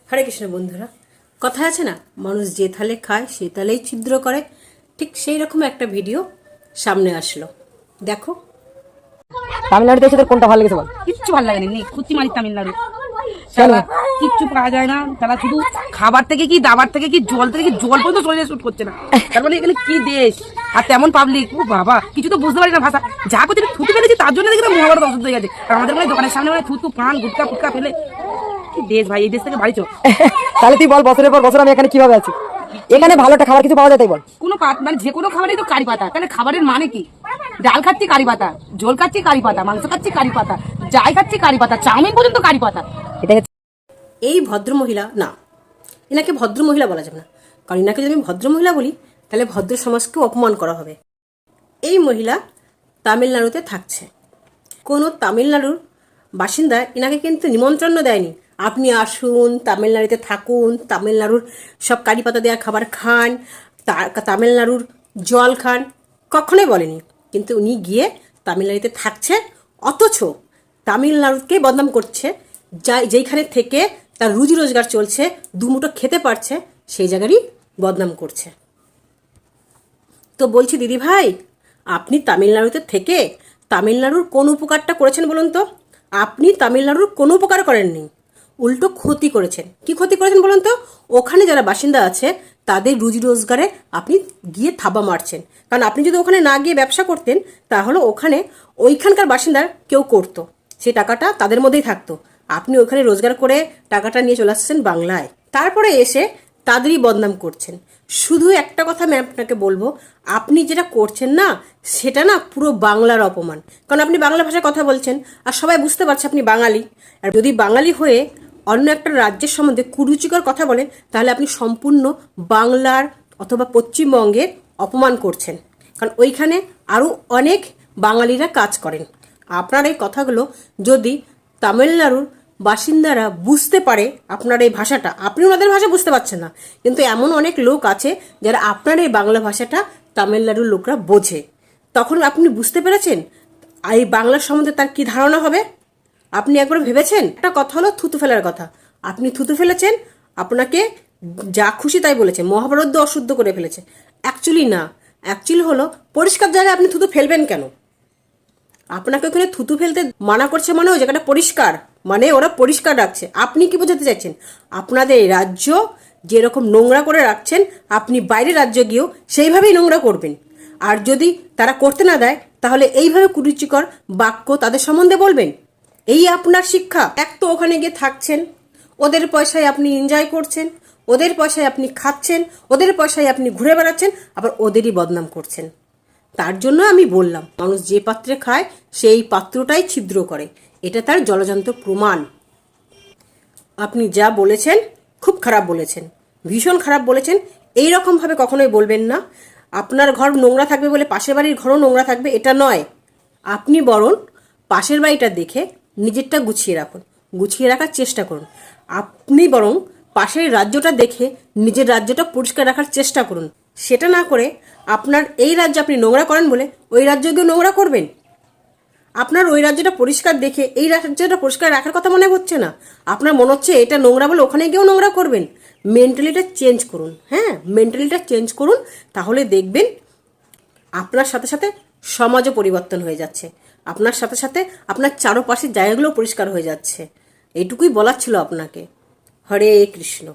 হরে কৃষ্ণ বন্ধুরা, কথা আছে না, মানুষ যে থালে খায় সে থালেই ছিদ্র করে। ঠিক সেই রকম একটা ভিডিও সামনে আসলো, দেখো। তামিলনাড়ুতে এসে তোর কোনটা ভালো লেগেছে বল? কিচ্ছু ভালো লাগেনি, খুঁতি মারি তামিলনাড়ু। কিচ্ছু পাওয়া যায় না, তারা শুধু খাবার থেকে কি দাবার থেকে কি জল থেকে কি জল পর্যন্ত শরীরে শুট করছে না। তার মানে এখানে কি দেশ আর তেমন পাবলিক, ও বাবা কিছু তো বুঝতে পারি না ভাষা। যা করছে থুতু ফেলেছি তার জন্য দেখি মহাভারত অসুস্থ হয়ে গেছে। আর আমাদের মানে দোকানের সামনে মানে থুতু পান গুটকা ফুটকা ফেলে, কি দেশ ভাই, এই দেশ থেকে বাড়ি চো। তাহলে তুই বল, বছরের পর বছর আমি এখানে কিভাবে আছি? এখানে ভালোটা খাবার কিছু পাওয়া যায় তাই বল? কোনো মানে যে কোনো খাবারই তো কারি পাতা। তাহলে খাবারের মানে কি? ডাল খাচ্ছি কারি পাতা, ঝোল খাচ্ছি কারি পাতা, মাংস খাচ্ছি কারি পাতা, যাই খাচ্ছি কারি পাতা, চাউমিন পর্যন্ত কারি পাতা। এটা এই ভদ্রমহিলা না, এনাকে ভদ্রমহিলা বলা যাবে না, কারণ এনাকে যদি আমি ভদ্রমহিলা বলি তাহলে ভদ্র সমাজকেও অপমান করা হবে। এই মহিলা তামিলনাড়ুতে থাকছে, কোনো তামিলনাড়ুর বাসিন্দা এনাকে কিন্তু নিমন্ত্রণ দেয়নি, আপনি আসুন তামিলনাড়ুতে থাকুন, তামিলনাড়ুর সব কারি পাতা দেওয়া খাবার খান, তামিলনাড়ুর জল খান, কখনোই বলেনি। কিন্তু উনি গিয়ে তামিলনাড়ুতে থাকছে, অথচ তামিলনাড়ুকে বদনাম করছে। যেইখানে থেকে তার রুজি রোজগার চলছে, দুমুঠো খেতে পারছে, সেই জায়গারই বদনাম করছে। তো বলছি দিদি ভাই, আপনি তামিলনাড়ুতে থেকে তামিলনাড়ুর কোন উপকারটা করেছেন বলুন তো? আপনি তামিলনাড়ুর কোনো উপকার করেননি, উল্টো ক্ষতি করেছেন। কি ক্ষতি করেছেন বলুন তো? ওখানে যারা বাসিন্দা আছে তাদের রুজি রোজগারে আপনি গিয়ে থাবা মারছেন। কারণ আপনি যদি ওখানে না গিয়ে ব্যবসা করতেন তাহলে ওখানে ওইখানকার বাসিন্দার কেউ করতো, সেই টাকাটা তাদের মধ্যেই থাকতো। আপনি ওখানে রোজগার করে টাকাটা নিয়ে চলে আসছেন বাংলায়, তারপরে এসে তাদেরই বদনাম করছেন। শুধু একটা কথা আমি আপনাকে বলবো, আপনি যেটা করছেন না সেটা না পুরো বাংলার অপমান। কারণ আপনি বাংলা ভাষায় কথা বলছেন আর সবাই বুঝতে পারছে আপনি বাঙালি। আর যদি বাঙালি হয়ে অন্য একটা রাজ্যের সম্বন্ধে কুরুচিকর কথা বলেন তাহলে আপনি সম্পূর্ণ বাংলার অথবা পশ্চিমবঙ্গের অপমান করছেন। কারণ ওইখানে আরও অনেক বাঙালিরা কাজ করেন। আপনার এই কথাগুলো যদি তামিলনাড়ুর বাসিন্দারা বুঝতে পারে আপনার এই ভাষাটা, আপনি ওনাদের ভাষা বুঝতে পারছেন না, কিন্তু এমন অনেক লোক আছে যারা আপনার এই বাংলা ভাষাটা তামিলনাড়ুর লোকরা বোঝে, তখন আপনি বুঝতে পেরেছেন এই বাংলার সম্বন্ধে তার কি ধারণা হবে। আপনি একবার ভেবেছেন? একটা কথা হলো থুতু ফেলার কথা, আপনি থুতু ফেলেছেন, আপনাকে যা খুশি তাই বলেছে, মহাভারত অশুদ্ধ করে ফেলেছে। অ্যাকচুয়ালি না, অ্যাকচুয়ালি হলো পরিষ্কার জায়গায় আপনি থুতু ফেলবেন কেন? আপনাকে ওখানে থুতু ফেলতে মানা করছে মানে ওই জায়গাটা পরিষ্কার, মানে ওরা পরিষ্কার রাখছে। আপনি কি বোঝাতে চাইছেন? আপনাদের রাজ্য যেরকম নোংরা করে রাখছেন, আপনি বাইরের রাজ্যে গিয়েও সেইভাবেই নোংরা করবেন। আর যদি তারা করতে না দেয় তাহলে এইভাবে কুরুচিকর বাক্য তাদের সম্বন্ধে বলবেন। এই আপনার শিক্ষা। এক তো ওখানে গিয়ে থাকছেন, ওদের পয়সায় আপনি এনজয় করছেন, ওদের পয়সায় আপনি খাচ্ছেন, ওদের পয়সায় আপনি ঘুরে বেড়াচ্ছেন, আবার ওদেরই বদনাম করছেন। তার জন্য আমি বললাম, মানুষ যে পাত্রে খায় সেই পাত্রটাই ছিদ্র করে, এটা তার জলজান্ত প্রমাণ। আপনি যা বলেছেন খুব খারাপ বলেছেন, ভীষণ খারাপ বলেছেন। এই রকমভাবে কখনোই বলবেন না। আপনার ঘর নোংরা থাকবে বলে পাশের বাড়ির ঘরও নোংরা থাকবে এটা নয়। আপনি বরং পাশের বাড়িটা দেখে নিজেরটা গুছিয়ে রাখুন, গুছিয়ে রাখার চেষ্টা করুন। আপনি বরং পাশের রাজ্যটা দেখে নিজের রাজ্যটা পরিষ্কার রাখার চেষ্টা করুন। সেটা না করে আপনার এই রাজ্য আপনি নোংরা করেন বলে ওই রাজ্য গিয়ে নোংরা করবেন। আপনার ওই রাজ্যটা পরিষ্কার দেখে এই রাজ্যটা পরিষ্কার রাখার কথা মনে হচ্ছে না, আপনার মনে হচ্ছে এটা নোংরা বলে ওখানে গিয়েও নোংরা করবেন। মেন্টালিটা চেঞ্জ করুন, হ্যাঁ মেন্টালিটা চেঞ্জ করুন, তাহলে দেখবেন আপনার সাথে সাথে সমাজও পরিবর্তন হয়ে যাচ্ছে, আপনার সাথে সাথে আপনার চারপাশের জায়গাগুলো পরিষ্কার হয়ে যাচ্ছে। এইটুকুই বলার ছিল আপনাকে। হরে কৃষ্ণ।